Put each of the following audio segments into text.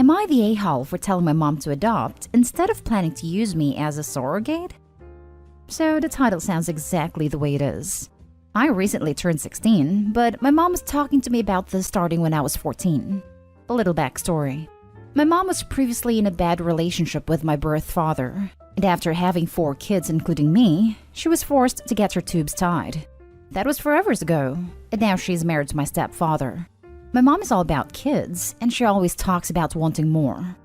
Am I the a-hole for telling my mom to adopt instead of planning to use me as a surrogate? So the title sounds exactly the way it is. I recently turned 16, but my mom was talking to me about this starting when I was 14. A little backstory. My mom was previously in a bad relationship with my birth father, and after having 4 kids including me, she was forced to get her tubes tied. That was forever ago, and now she's married to my stepfather. My mom is all about kids, and she always talks about wanting more.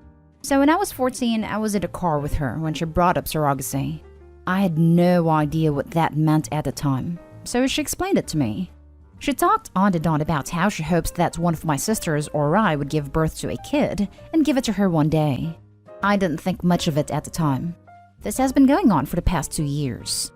So when I was 14, I was in a car with her when she brought up surrogacy. I had no idea what that meant at the time, so she explained it to me. She talked on and on about how she hopes that one of my sisters or I would give birth to a kid and give it to her one day. I didn't think much of it at the time. This has been going on for the past 2 years.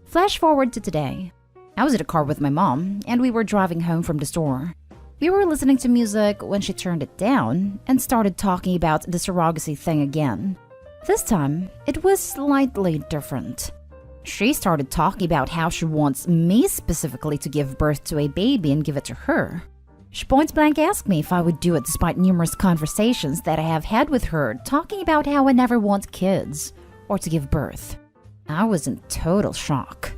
Flash forward to today. I was in a car with my mom, and we were driving home from the store. We were listening to music when she turned it down and started talking about the surrogacy thing again. This time, it was slightly different. She started talking about how she wants me specifically to give birth to a baby and give it to her. She point blank asked me if I would do it despite numerous conversations that I have had with her talking about how I never want kids or to give birth. I was in total shock.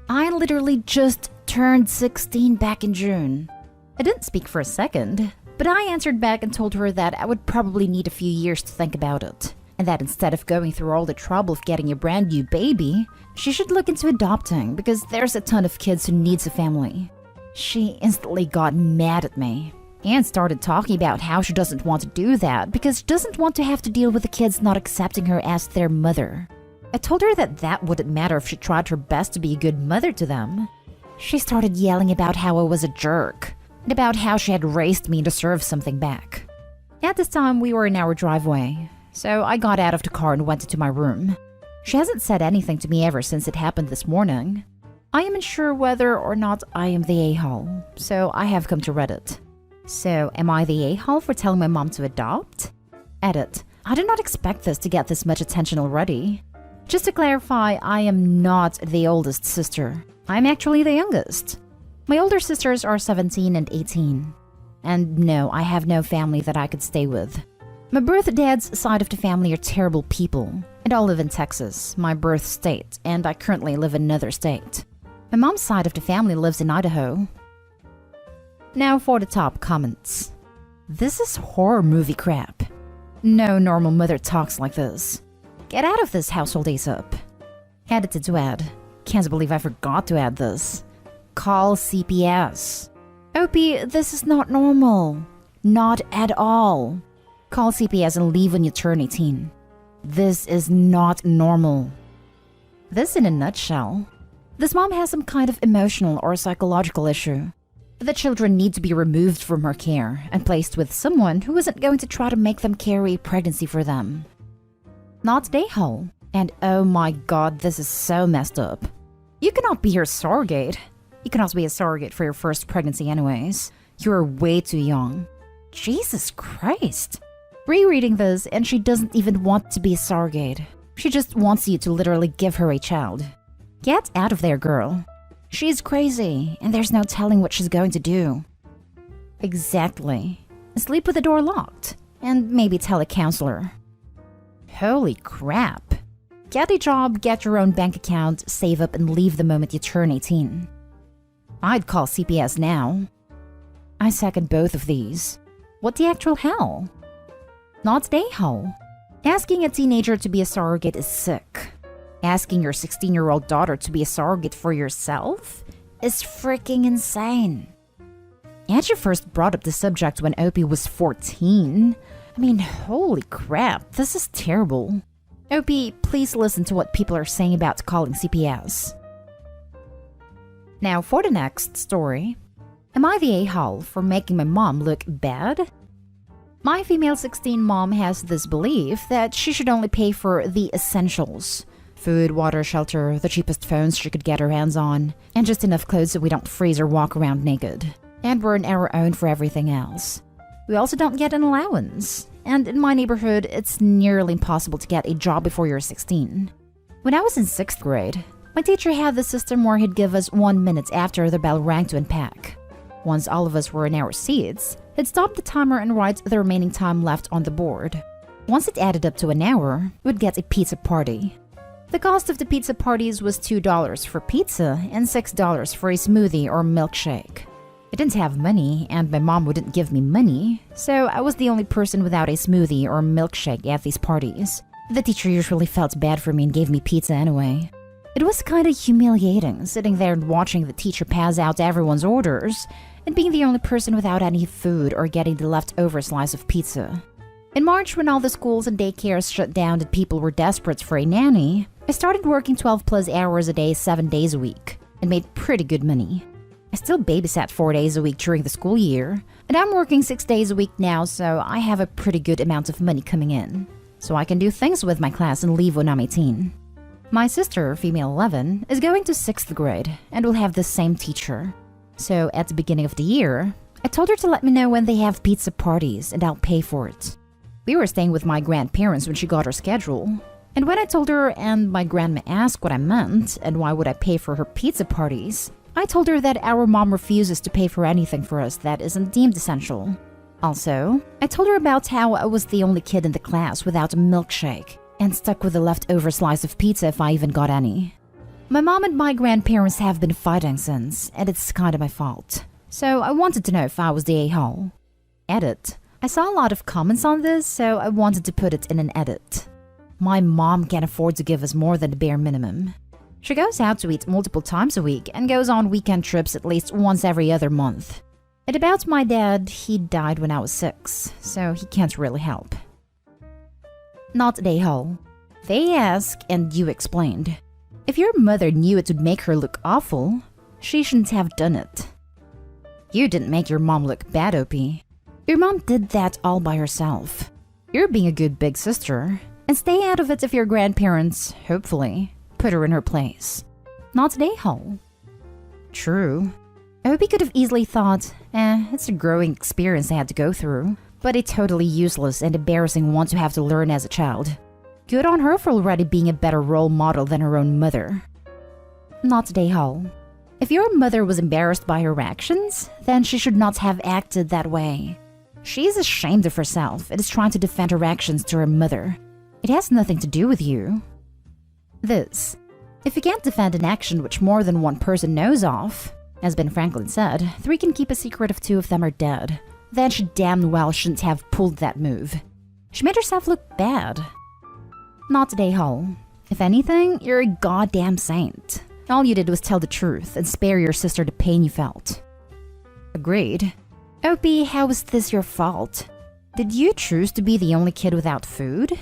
I literally just turned 16 back in June. I didn't speak for a second, but I answered back and told her that I would probably need a few years to think about it, and that instead of going through all the trouble of getting a brand new baby, she should look into adopting because there's a ton of kids who needs a family. She instantly got mad at me and started talking about how she doesn't want to do that because she doesn't want to have to deal with the kids not accepting her as their mother. I told her that that wouldn't matter if she tried her best to be a good mother to them. She started yelling about how I was a jerk, and about how she had raised me to serve something back. At this time, we were in our driveway, so I got out of the car and went into my room. She hasn't said anything to me ever since it happened this morning. I am unsure whether or not I am the a-hole, so I have come to Reddit. So, am I the a-hole for telling my mom to adopt? Edit. I did not expect this to get this much attention already. Just to clarify, I am not the oldest sister. I'm actually the youngest. My older sisters are 17 and 18. And no, I have no family that I could stay with. My birth dad's side of the family are terrible people, and all live in Texas, my birth state, and I currently live in another state. My mom's side of the family lives in Idaho. Now for the top comments. This is horror movie crap. No normal mother talks like this. Get out of this household ASAP. Edited to add. Can't believe I forgot to add this. Call CPS. OP, this is not normal. Not at all. Call CPS and leave when you turn 18. This is not normal. This in a nutshell. This mom has some kind of emotional or psychological issue. The children need to be removed from her care and placed with someone who isn't going to try to make them carry pregnancy for them. Not a-hole. And oh my god, this is so messed up. You cannot be your surrogate. You cannot be a surrogate for your first pregnancy anyways. You're way too young. Jesus Christ. Rereading this, and she doesn't even want to be a surrogate. She just wants you to literally give her a child. Get out of there, girl. She's crazy, and there's no telling what she's going to do. Exactly. Sleep with the door locked, and maybe tell a counselor. Holy crap. Get a job, get your own bank account, save up, and leave the moment you turn 18. I'd call CPS now. I second both of these. What the actual hell? Not a-hole. Asking a teenager to be a surrogate is sick. Asking your 16-year-old daughter to be a surrogate for yourself is freaking insane. And you first brought up the subject when Opie was 14. I mean, holy crap, this is terrible. Opie, please listen to what people are saying about calling CPS. Now for the next story. Am I the a-hole for making my mom look bad? My female 16 mom has this belief that she should only pay for the essentials. Food, water, shelter, the cheapest phones she could get her hands on, and just enough clothes so we don't freeze or walk around naked. And we're on our own for everything else. We also don't get an allowance. And in my neighborhood, it's nearly impossible to get a job before you're 16. When I was in 6th grade, my teacher had the system where he'd give us 1 minute after the bell rang to unpack. Once all of us were in our seats, he'd stop the timer and write the remaining time left on the board. Once it added up to an hour, we'd get a pizza party. The cost of the pizza parties was $2 for pizza and $6 for a smoothie or milkshake. I didn't have money, and my mom wouldn't give me money, so I was the only person without a smoothie or milkshake at these parties. The teacher usually felt bad for me and gave me pizza anyway. It was kinda humiliating, sitting there and watching the teacher pass out everyone's orders, and being the only person without any food or getting the leftover slice of pizza. In March, when all the schools and daycares shut down and people were desperate for a nanny, I started working 12+ hours a day, 7 days a week, and made pretty good money. I still babysat 4 days a week during the school year, and I'm working 6 days a week now, so I have a pretty good amount of money coming in. So I can do things with my class and leave when I'm 18. My sister, female 11, is going to 6th grade and will have the same teacher. So at the beginning of the year, I told her to let me know when they have pizza parties and I'll pay for it. We were staying with my grandparents when she got her schedule. And when I told her and my grandma asked what I meant and why would I pay for her pizza parties, I told her that our mom refuses to pay for anything for us that isn't deemed essential. Also, I told her about how I was the only kid in the class without a milkshake and stuck with the leftover slice of pizza if I even got any. My mom and my grandparents have been fighting since, and it's kinda my fault. So I wanted to know if I was the a-hole. Edit. I saw a lot of comments on this, so I wanted to put it in an edit. My mom can't afford to give us more than the bare minimum. She goes out to eat multiple times a week and goes on weekend trips at least once every other month. And about my dad, he died when I was 6, so he can't really help. Not the a-hole. They ask, and you explained. If your mother knew it would make her look awful, she shouldn't have done it. You didn't make your mom look bad, OP. Your mom did that all by herself. You're being a good big sister, and stay out of it if your grandparents, hopefully, put her in her place. Not the a-hole. True. OP could have easily thought, it's a growing experience I had to go through, but a totally useless and embarrassing one to have to learn as a child. Good on her for already being a better role model than her own mother. Not the a-hole. If your mother was embarrassed by her actions, then she should not have acted that way. She is ashamed of herself and is trying to defend her actions to her mother. It has nothing to do with you. This. If you can't defend an action which more than one person knows of, as Ben Franklin said, 3 can keep a secret if 2 of them are dead, then she damn well shouldn't have pulled that move. She made herself look bad. Not the a-hole. If anything, you're a goddamn saint. All you did was tell the truth and spare your sister the pain you felt. Agreed. OP, how was this your fault? Did you choose to be the only kid without food?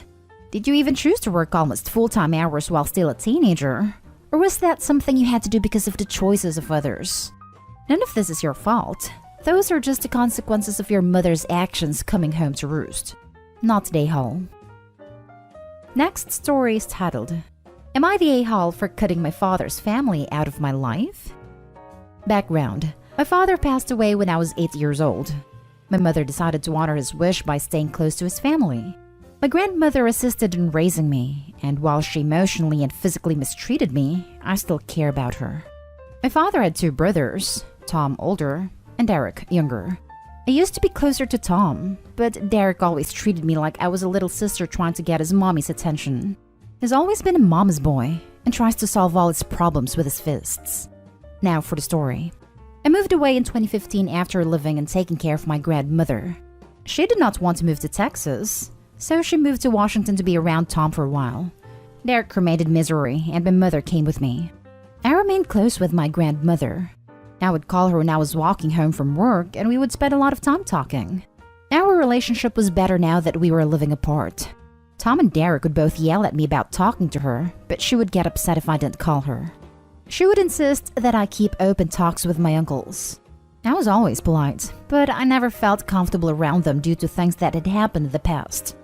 Did you even choose to work almost full-time hours while still a teenager? Or was that something you had to do because of the choices of others? None of this is your fault. Those are just the consequences of your mother's actions coming home to roost. Not the a-hole. Next story is titled, Am I the a-hole for cutting my father's family out of my life? Background. My father passed away when I was 8 years old. My mother decided to honor his wish by staying close to his family. My grandmother assisted in raising me, and while she emotionally and physically mistreated me, I still care about her. My father had 2 brothers, Tom older and Derek younger. I used to be closer to Tom, but Derek always treated me like I was a little sister trying to get his mommy's attention. He's always been a mama's boy and tries to solve all his problems with his fists. Now for the story. I moved away in 2015 after living and taking care of my grandmother. She did not want to move to Texas, so she moved to Washington to be around Tom for a while. Derek remained in Missouri, and my mother came with me. I remained close with my grandmother. I would call her when I was walking home from work, and we would spend a lot of time talking. Our relationship was better now that we were living apart. Tom and Derek would both yell at me about talking to her, but she would get upset if I didn't call her. She would insist that I keep open talks with my uncles. I was always polite, but I never felt comfortable around them due to things that had happened in the past.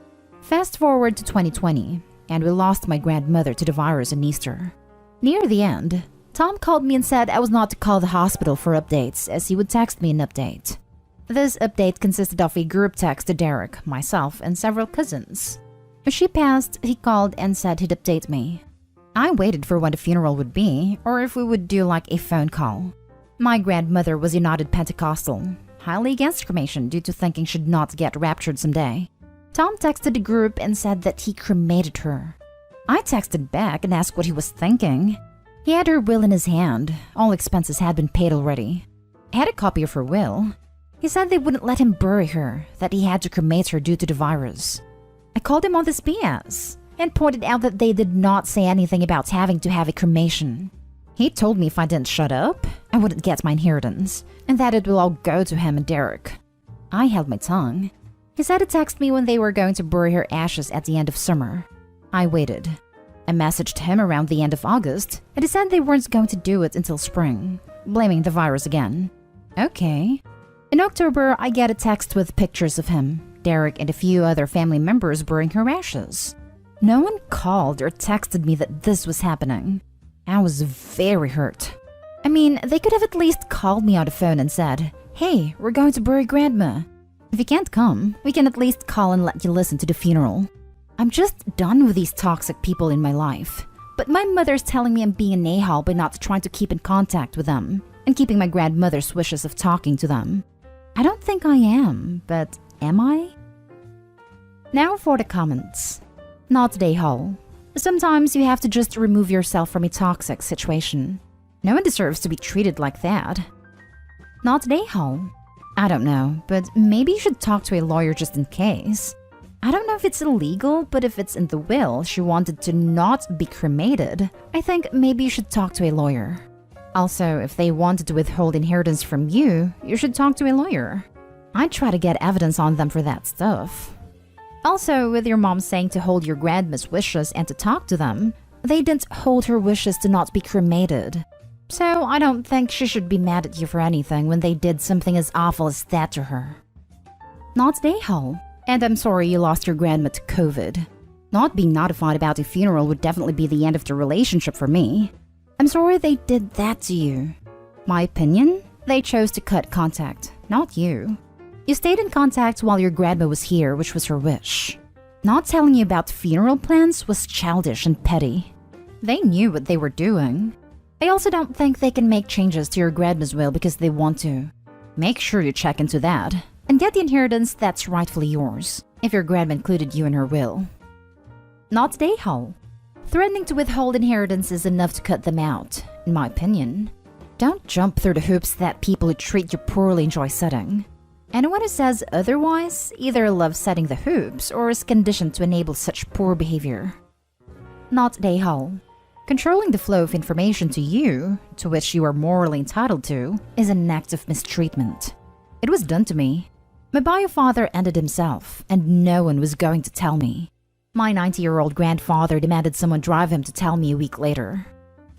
Fast forward to 2020, and we lost my grandmother to the virus in Easter. Near the end, Tom called me and said I was not to call the hospital for updates, as he would text me an update. This update consisted of a group text to Derek, myself, and several cousins. When she passed, he called and said he'd update me. I waited for when the funeral would be, or if we would do like a phone call. My grandmother was United Pentecostal, highly against cremation due to thinking she'd not get raptured someday. Tom texted the group and said that he cremated her. I texted back and asked what he was thinking. He had her will in his hand. All expenses had been paid already. I had a copy of her will. He said they wouldn't let him bury her, that he had to cremate her due to the virus. I called him on this BS and pointed out that they did not say anything about having to have a cremation. He told me if I didn't shut up, I wouldn't get my inheritance, and that it will all go to him and Derek. I held my tongue. He said to text me when they were going to bury her ashes at the end of summer. I waited. I messaged him around the end of August, and he said they weren't going to do it until spring, blaming the virus again. Okay. In October, I get a text with pictures of him, Derek, and a few other family members burying her ashes. No one called or texted me that this was happening. I was very hurt. I mean, they could have at least called me on the phone and said, "Hey, we're going to bury Grandma. If you can't come, we can at least call and let you listen to the funeral." I'm just done with these toxic people in my life. But my mother's telling me I'm being an a-hole by not trying to keep in contact with them and keeping my grandmother's wishes of talking to them. I don't think I am, but am I? Now for the comments. Not a-hole. Sometimes you have to just remove yourself from a toxic situation. No one deserves to be treated like that. Not an a-hole. I don't know, but maybe you should talk to a lawyer just in case. I don't know if it's illegal, but if it's in the will she wanted to not be cremated, I think maybe you should talk to a lawyer. Also, if they wanted to withhold inheritance from you, you should talk to a lawyer. I'd try to get evidence on them for that stuff. Also, with your mom saying to hold your grandma's wishes and to talk to them, they didn't hold her wishes to not be cremated. So I don't think she should be mad at you for anything when they did something as awful as that to her. Not an a-hole. And I'm sorry you lost your grandma to COVID. Not being notified about a funeral would definitely be the end of the relationship for me. I'm sorry they did that to you. My opinion? They chose to cut contact, not you. You stayed in contact while your grandma was here, which was her wish. Not telling you about funeral plans was childish and petty. They knew what they were doing. I also don't think they can make changes to your grandma's will because they want to. Make sure you check into that and get the inheritance that's rightfully yours, if your grandma included you in her will. Not an a-hole. Threatening to withhold inheritance is enough to cut them out, in my opinion. Don't jump through the hoops that people who treat you poorly enjoy setting. Anyone who says otherwise either loves setting the hoops or is conditioned to enable such poor behavior. Not an a-hole. Controlling the flow of information to you, to which you are morally entitled to, is an act of mistreatment. It was done to me. My bio father ended himself, and no one was going to tell me. My 90-year-old grandfather demanded someone drive him to tell me a week later.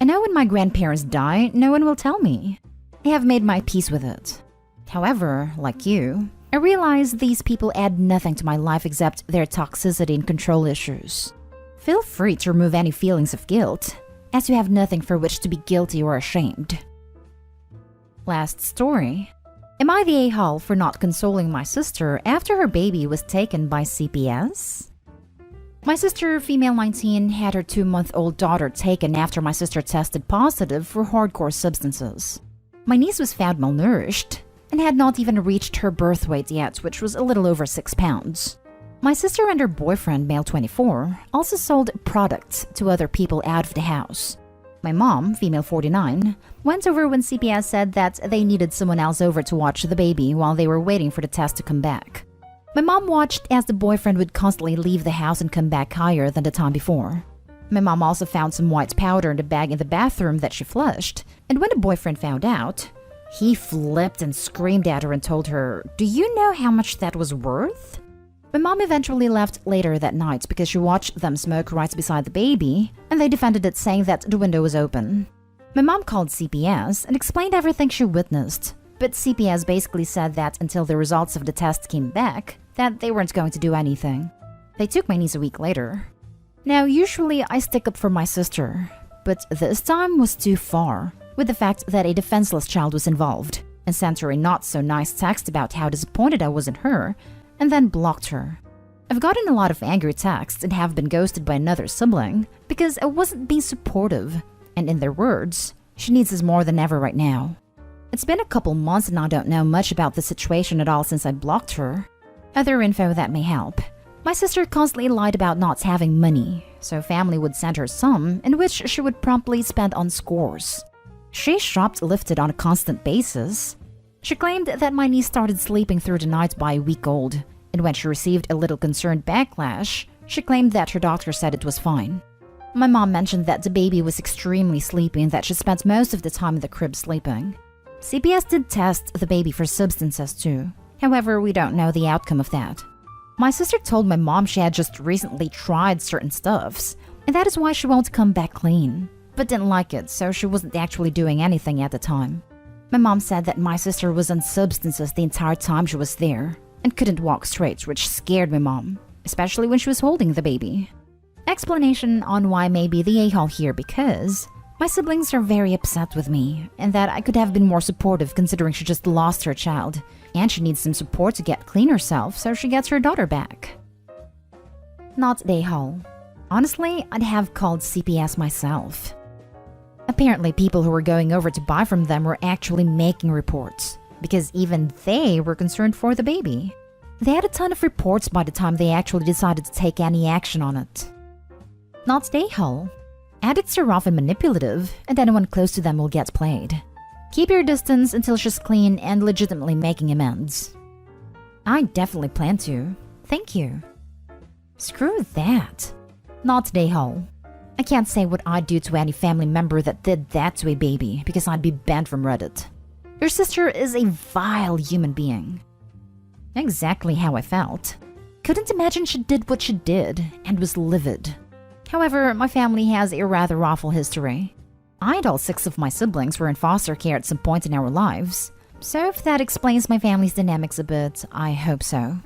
I know when my grandparents die, no one will tell me. I have made my peace with it. However, like you, I realize these people add nothing to my life except their toxicity and control issues. Feel free to remove any feelings of guilt, as you have nothing for which to be guilty or ashamed. Last story. Am I the a-hole for not consoling my sister after her baby was taken by CPS? My sister, female 19, had her 2-month-old daughter taken after my sister tested positive for hardcore substances. My niece was found malnourished and had not even reached her birth weight yet, which was a little over 6 pounds. My sister and her boyfriend, male 24, also sold products to other people out of the house. My mom, female 49, went over when CPS said that they needed someone else over to watch the baby while they were waiting for the test to come back. My mom watched as the boyfriend would constantly leave the house and come back higher than the time before. My mom also found some white powder in the bag in the bathroom that she flushed, and when the boyfriend found out, he flipped and screamed at her and told her, "Do you know how much that was worth?" My mom eventually left later that night because she watched them smoke right beside the baby, and they defended it, saying that the window was open. My mom called CPS and explained everything she witnessed, but CPS basically said that until the results of the test came back, that they weren't going to do anything. They took my niece a week later. Now, usually I stick up for my sister, but this time was too far, with the fact that a defenseless child was involved, and sent her a not-so-nice text about how disappointed I was in her, and then blocked her. I've gotten a lot of angry texts and have been ghosted by another sibling because I wasn't being supportive, and in their words, she needs us more than ever right now. It's been a couple months and I don't know much about the situation at all since I blocked her. Other info that may help. My sister constantly lied about not having money, so family would send her some, in which she would promptly spend on scores. She shoplifted on a constant basis. She claimed that my niece started sleeping through the night by a week old, and when she received a little concerned backlash, she claimed that her doctor said it was fine. My mom mentioned that the baby was extremely sleepy and that she spent most of the time in the crib sleeping. CPS did test the baby for substances too. However, we don't know the outcome of that. My sister told my mom she had just recently tried certain stuffs, and that is why she won't come back clean, but didn't like it, so she wasn't actually doing anything at the time. My mom said that my sister was on substances the entire time she was there, and couldn't walk straight, which scared my mom, especially when she was holding the baby. Explanation on why maybe the a-hole here because my siblings are very upset with me, and that I could have been more supportive considering she just lost her child, and she needs some support to get clean herself so she gets her daughter back. Not the a-hole. Honestly, I'd have called CPS myself. Apparently, people who were going over to buy from them were actually making reports, because even they were concerned for the baby. They had a ton of reports by the time they actually decided to take any action on it. Not the a-hole. Addicts are often manipulative, and anyone close to them will get played. Keep your distance until she's clean and legitimately making amends. I definitely plan to. Thank you. Screw that. Not the a-hole. I can't say what I'd do to any family member that did that to a baby because I'd be banned from Reddit. Your sister is a vile human being. Exactly how I felt. Couldn't imagine she did what she did and was livid. However, my family has a rather awful history. I and all 6 of my siblings were in foster care at some point in our lives. So if that explains my family's dynamics a bit, I hope so.